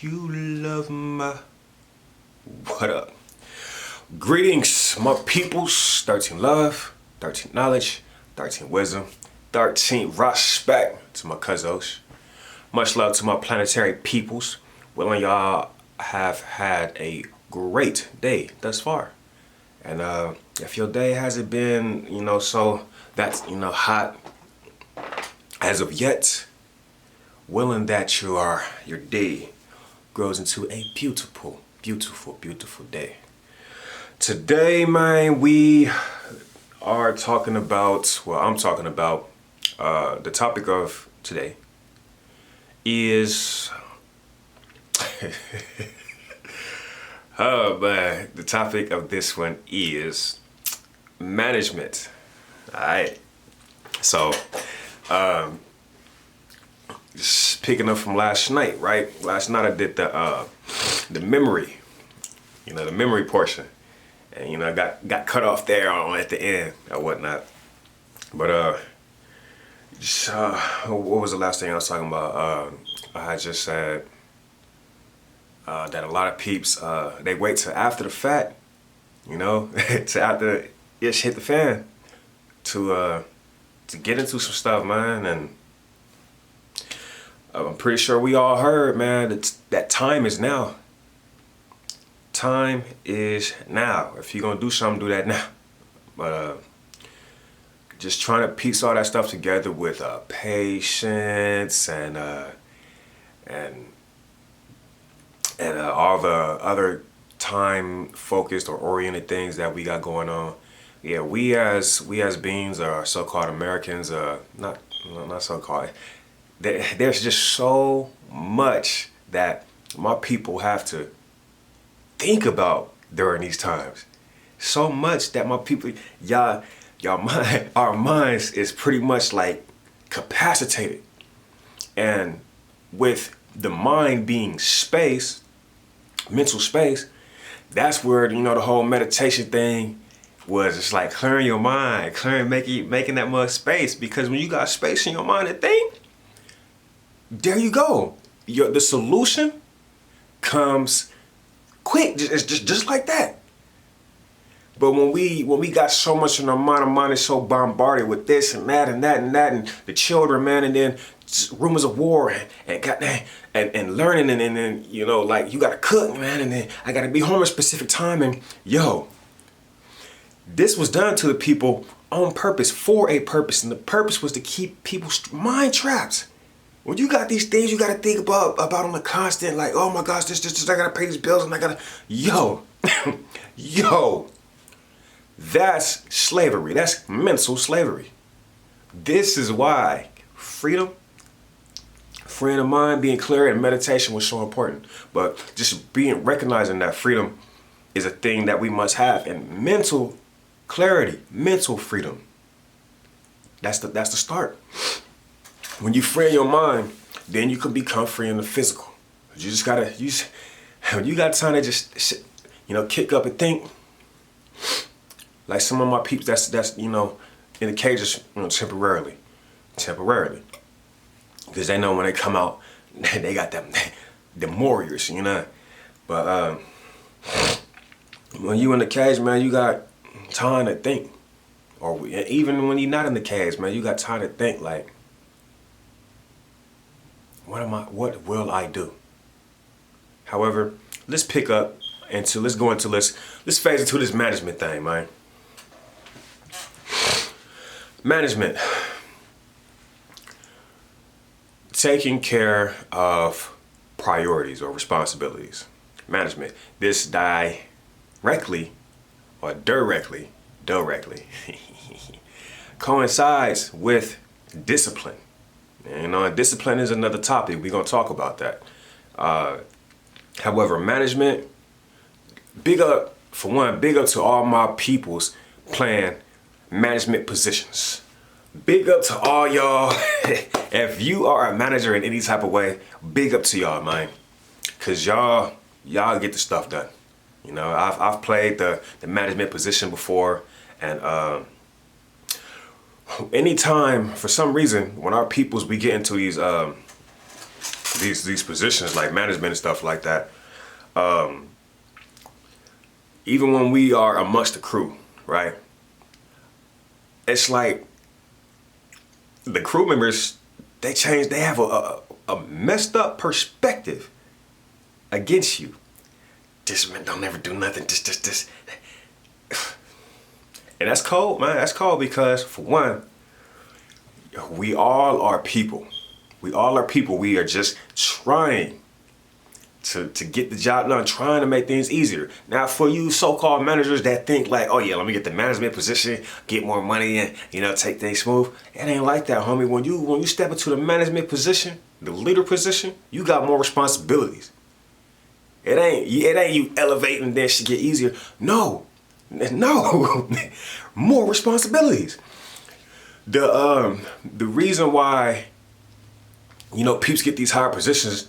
You love my... What up? Greetings, my peoples. 13 love, 13 knowledge, 13 wisdom, 13 respect to my cousins. Much love to my planetary peoples. Well, y'all have had a great day thus far. And if your day hasn't been, so that's, hot as of yet, willing that your day grows into a beautiful, beautiful, beautiful day. Today, man, we are talking about, I'm talking about, the topic of today is, oh man, the topic of this one is management. All right. So, just picking up from last night, right? Last night I did the memory, the memory portion, and I got cut off there at the end or whatnot. But what was the last thing I was talking about? I just said that a lot of peeps they wait till after the fact, to after ish hit the fan to get into some stuff, man. And I'm pretty sure we all heard, man, that time is now. Time is now. If you're gonna do something, do that now. But just trying to piece all that stuff together with patience and all the other time focused or oriented things that we got going on. Yeah, we as beings, so-called Americans, not so-called. There's just so much that my people have to think about during these times. So much that my people, our minds is pretty much like capacitated. And with the mind being space, mental space, that's where, the whole meditation thing was. It's like clearing your mind, making that much space. Because when you got space in your mind to think, there you go. The solution comes quick. It's just like that. But when we got so much in our mind is so bombarded with this and that and that and that and the children, man, and then rumors of war and learning and then like you gotta cook, man, and then I gotta be home at a specific time, and this was done to the people on purpose for a purpose, and the purpose was to keep people's mind trapped. When you got these things you gotta think about on a constant, like, oh my gosh, this, I gotta pay these bills and I gotta, that's slavery. That's mental slavery. This is why freedom of mind, being clear, and meditation was so important. But just recognizing that freedom is a thing that we must have, and mental clarity, mental freedom. That's the start. When you free your mind, then you can become free in the physical. You just gotta when you got time to just sit, kick up and think. Like some of my peeps, that's in the cages, temporarily, because they know when they come out, they got them warriors, But when you in the cage, man, you got time to think. Or even when you're not in the cage, man, you got time to think. Like, what will I do? However, let's go into this management thing, man. Management. Taking care of priorities or responsibilities. Management. This directly coincides with discipline. And discipline is another topic. We're going to talk about that. However, management, big up to all my peoples playing management positions. Big up to all y'all. If you are a manager in any type of way, big up to y'all, man. Cause y'all get the stuff done. I've played the management position before, and anytime, for some reason, when our peoples, we get into these these positions like management and stuff like that, even when we are amongst the crew, right? It's like the crew members, they have a messed up perspective against you. This man don't ever do nothing, this. And that's cold, man. That's cold because, for one, we all are people. We all are people. We are just trying to get the job done, trying to make things easier. Now, for you so-called managers that think like, oh yeah, let me get the management position, get more money, and take things smooth. It ain't like that, homie. When you step into the management position, the leader position, you got more responsibilities. It ain't you elevating and then shit get easier. No, more responsibilities. The reason why peeps get these higher positions,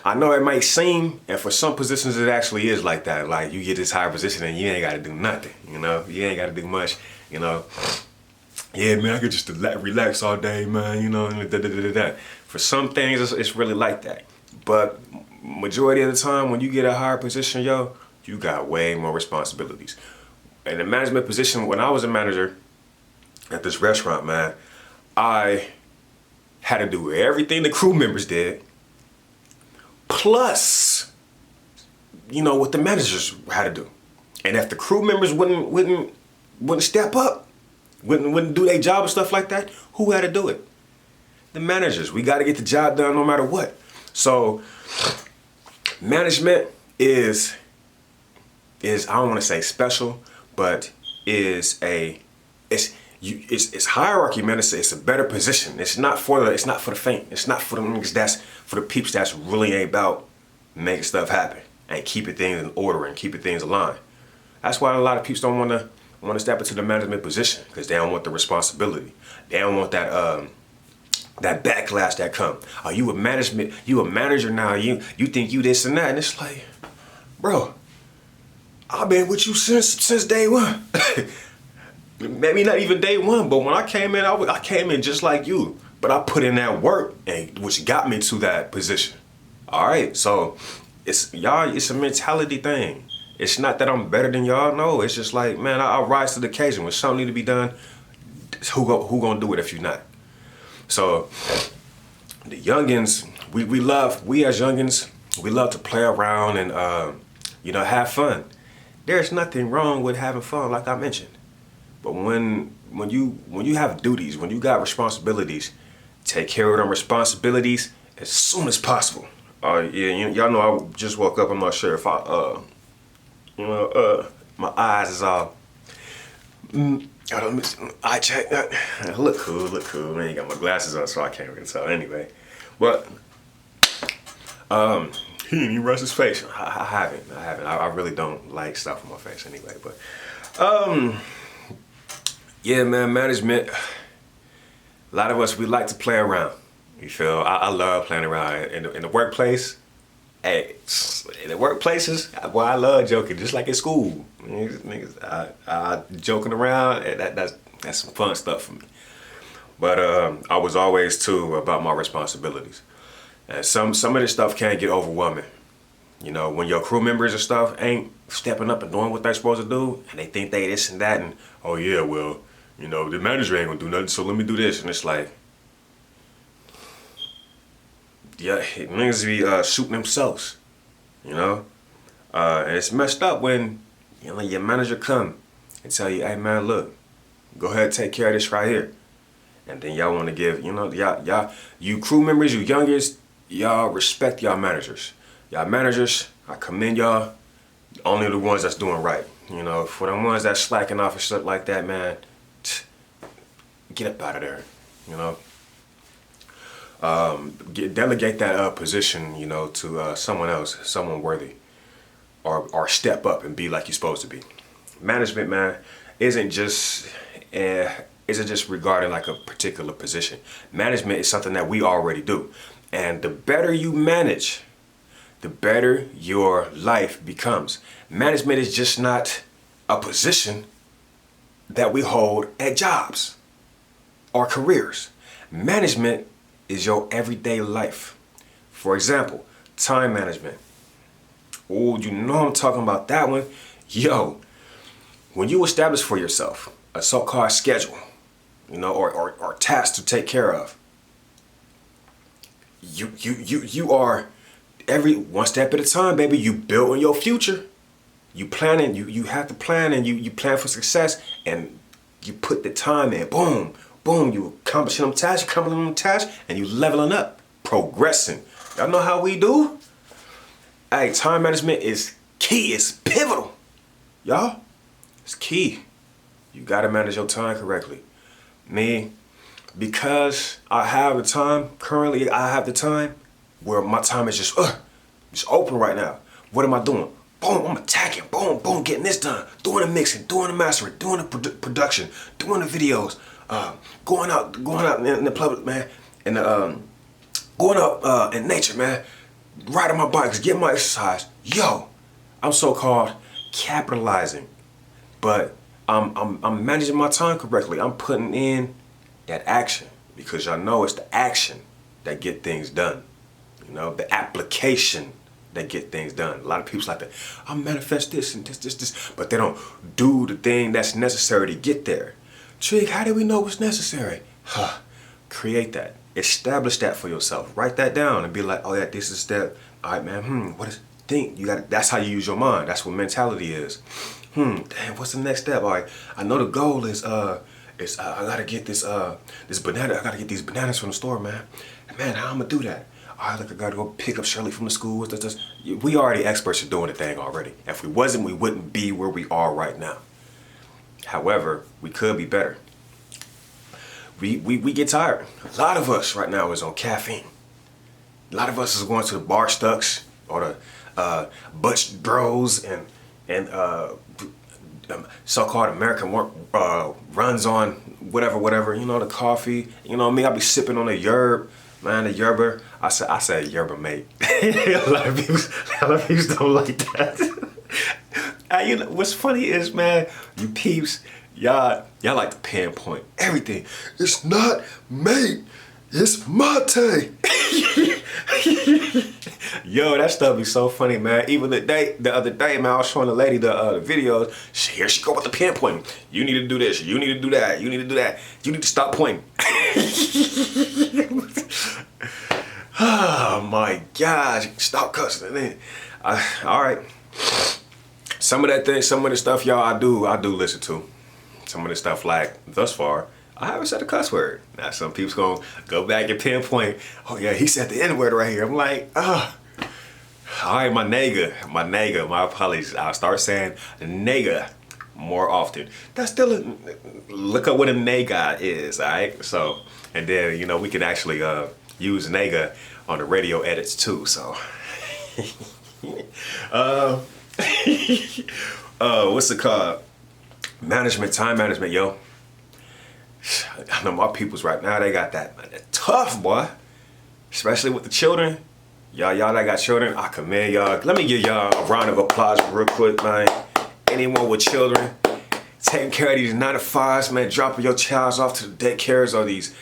I know it might seem, and for some positions it actually is like that. Like, you get this higher position and you ain't got to do nothing. You ain't got to do much. Yeah, man, I could just relax all day, man. For some things, it's really like that. But majority of the time, when you get a higher position, you got way more responsibilities. In the management position, when I was a manager at this restaurant, man, I had to do everything the crew members did, plus, what the managers had to do. And if the crew members wouldn't step up, wouldn't do their job and stuff like that, who had to do it? The managers. We got to get the job done no matter what. So management is I don't want to say special, but it's hierarchy, man. It's a better position. It's not for the faint. It's not for the niggas for the peeps that's really ain't about making stuff happen and keeping things in order and keeping things aligned. That's why a lot of peeps don't want to step into the management position, because they don't want the responsibility. They don't want that backlash that come. Oh, you a manager now. You think you this and that, and it's like, bro, I've been with you since day one. Maybe not even day one, but when I came in, I came in just like you. But I put in that work, which got me to that position. All right, so it's a mentality thing. It's not that I'm better than y'all. No, it's just like, man, I rise to the occasion. When something need to be done, who gonna do it if you're not? So the youngins, we as youngins, we love to play around and have fun. There's nothing wrong with having fun, like I mentioned. But when you have duties, when you got responsibilities, take care of them responsibilities as soon as possible. Y'all know I just woke up. I'm not sure if my eyes is all. Eye check. Look cool. I ain't got my glasses on, so I can't really tell anyway. But he didn't even brush his face. I haven't. I really don't like stuff on my face anyway. But yeah, man, management. A lot of us, we like to play around. You feel? I love playing around in the workplace. Hey, in the workplaces, boy, I love joking, just like in school. Niggas, I joking around. That's some fun stuff for me. But I was always too about my responsibilities. And some of this stuff can get overwhelming. When your crew members and stuff ain't stepping up and doing what they're supposed to do, and they think they this and that, and oh yeah, well, the manager ain't gonna do nothing, so let me do this. And it's like, yeah, niggas be shooting themselves, and it's messed up when your manager come and tell you, hey man, look, go ahead and take care of this right here. And then y'all want to give, you crew members, you youngest, y'all respect y'all managers. Y'all managers, I commend y'all. Only the ones that's doing right. For the ones that's slacking off and stuff like that, man, get up out of there. Delegate that position, to someone else, someone worthy, or step up and be like you're supposed to be. Management, man, isn't just regarding like a particular position. Management is something that we already do, and the better you manage, the better your life becomes. Management is just not a position that we hold at jobs or careers. Management is your everyday life. For example, time management. Oh, you know I'm talking about that one. Yo, when you establish for yourself a so-called schedule, or task to take care of, you are every one step at a time, baby. You build on your future. You planning, you have to plan, and you plan for success, and you put the time in. Boom, boom, you accomplishing them tasks, and you leveling up, progressing. Y'all know how we do? Hey, time management is key, it's pivotal. Y'all, it's key. You gotta manage your time correctly. Me, because I have the time, currently I have the time where my time is just open right now. What am I doing? Boom, I'm attacking, boom, boom, getting this done. Doing the mixing, doing the mastering, doing the production, doing the videos, going out in the public, man, and going out in nature, man, riding my bikes, getting my exercise. Yo, I'm so-called capitalizing, but I'm managing my time correctly. I'm putting in that action, because y'all know it's the action that get things done. The application that get things done. A lot of people like to, I manifest this and this, but they don't do the thing that's necessary to get there. Trig, how do we know what's necessary? Create that. Establish that for yourself. Write that down and be like, oh yeah, this is step. All right, man. What is? Think. You got. That's how you use your mind. That's what mentality is. Damn. What's the next step? All right. I know the goal is I gotta get this banana. I gotta get these bananas from the store, man. Man, how I'm gonna do that? All right, look, I gotta go pick up Shirley from the school. We already experts at doing the thing already. If we wasn't, we wouldn't be where we are right now. However, we could be better. We get tired. A lot of us right now is on caffeine. A lot of us is going to the bar stucks or the butch bros and so-called American work runs on whatever. The coffee. Me, I be sipping on the yerb. Man, the yerber. I said yerber, mate. a lot of people don't like that. What's funny is, man, you peeps, y'all like to pinpoint everything. It's not mate, it's mate. Yo, that stuff be so funny, man. Even the other day, man, I was showing the lady the videos. Here she go with the pinpointing. You need to do this. You need to do that. You need to do that. You need to stop pointing. Oh my gosh! Stop cussing it in. All right. Some of the stuff, y'all, I do listen to. Some of the stuff, like thus far, I haven't said a cuss word. Now some people's gonna go back and pinpoint. Oh yeah, he said the N word right here. I'm like, All right, my nigga, my apologies. I'll start saying nigga more often. That's still look up what a nigga is, all right? So, and then, we can actually use nigga on the radio edits too, so. What's it called? Time management, yo. I know my peoples right now, they got that tough, boy. Especially with the children. Y'all that got children, I commend y'all. Let me give y'all a round of applause real quick, man. Anyone with children, taking care of these 9-to-5s, man, dropping your child off to the daycares or these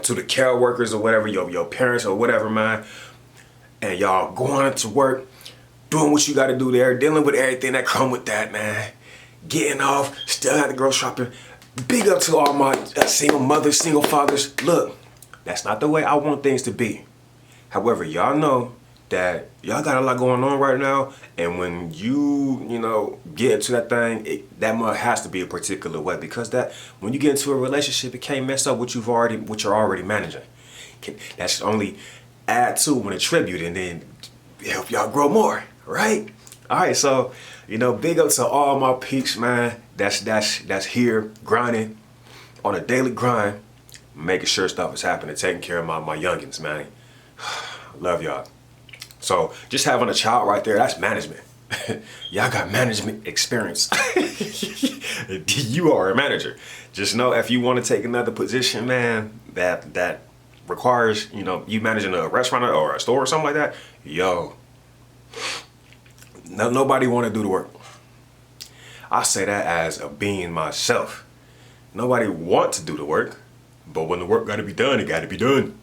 to the care workers or whatever, your parents or whatever, man. And y'all going to work, doing what you got to do there, dealing with everything that come with that, man. Getting off, still had to go shopping. Big up to all my single mothers, single fathers. Look, that's not the way I want things to be. However, y'all know that y'all got a lot going on right now, and when you get into that thing, that has to be a particular way, because that when you get into a relationship, it can't mess up what you're already managing. That's only add to and attribute, and then help y'all grow more, right? All right, so big up to all my peeps, man. That's here grinding on a daily grind, making sure stuff is happening, taking care of my youngins, man. Love y'all. So just having a child right there, that's management. Y'all got management experience. You are a manager. Just know if you want to take another position, man, that requires, you managing a restaurant or a store or something like that, yo, nobody want to do the work. I say that as a being myself. Nobody want to do the work, but when the work got to be done, it got to be done.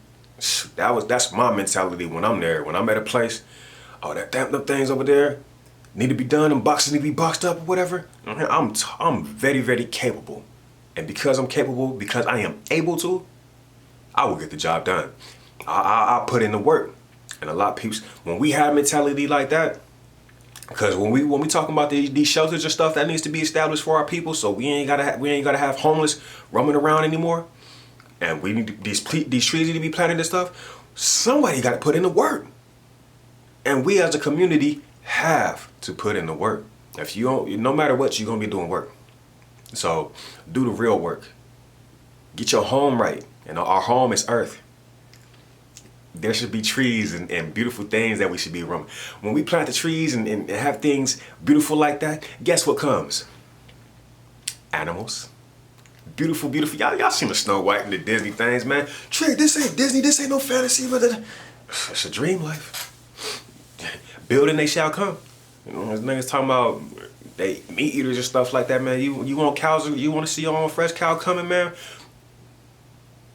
That's my mentality when I'm there. When I'm at a place, oh, them things over there need to be done, them boxes need to be boxed up or whatever. I'm very, very capable. And because I'm capable, because I am able to, I will get the job done. I put in the work. And a lot of people, when we have a mentality like that, because when we talking about these shelters and stuff, that needs to be established for our people, so we ain't gotta have homeless roaming around anymore, and we need these trees need to be planted and stuff. Somebody got to put in the work, and we as a community have to put in the work. If you don't, no matter what, you're gonna be doing work. So do the real work. Get your home right, and our home is earth. There should be trees and beautiful things that we should be roaming. When we plant the trees and have things beautiful like that, guess what comes? Animals. Beautiful, beautiful. Y'all seen the Snow White and the Disney things, man. Trick, this ain't Disney, this ain't no fantasy, but it's a dream life. Building they shall come. You know, these niggas talking about they meat eaters and stuff like that, man. You want cows, you want to see your own fresh cow coming, man?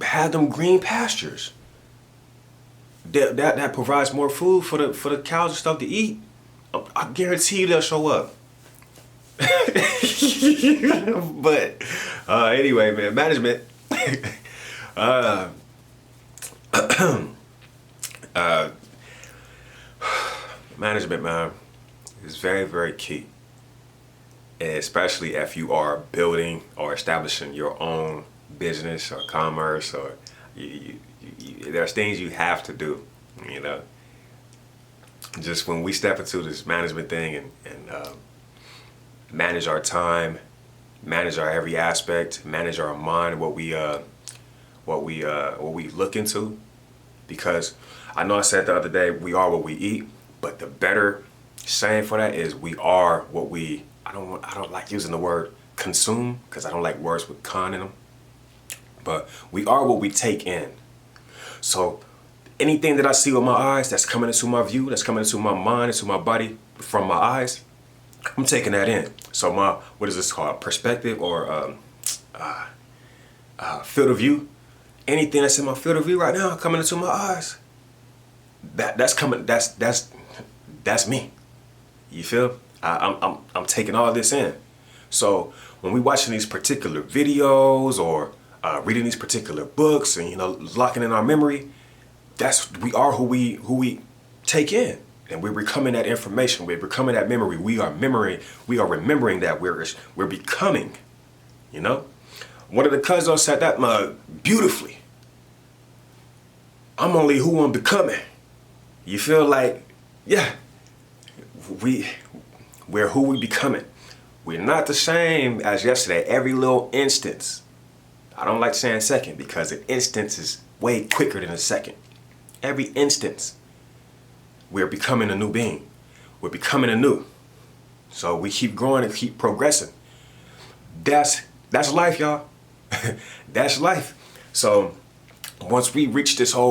Have them green pastures. That provides more food for the cows and stuff to eat. I guarantee you they'll show up. But anyway, man, management. Management, man, is very, very key, and especially if you are building or establishing your own business or commerce, or there's things you have to do, you know. Just when we step into this management thing and manage our time, manage our every aspect, manage our mind, what we look into, because I know I said the other day, we are what we eat, but the better saying for that is we are what we, I don't like using the word consume, because I don't like words with con in them, but we are what we take in. So anything that I see with my eyes that's coming into my view, that's coming into my mind, into my body from my eyes, I'm taking that in. So my, what is this called? Perspective or field of view. Anything that's in my field of view right now coming into my eyes, that's coming. That's me. You feel? I'm taking all this in. So when we watching these particular videos or reading these particular books and, you know, locking in our memory, we are who we take in, and we're becoming that information. We're becoming that memory. We are remembering that we're becoming. You know, one of the cousins said that beautifully. I'm only who I'm becoming. You feel like, yeah, we're who we becoming. We're not the same as yesterday. Every little instance. I don't like saying second, because an instance is way quicker than a second. Every instance, we're becoming a new being. We're becoming anew. So we keep growing and keep progressing. That's life, y'all. That's life. So once we reach this whole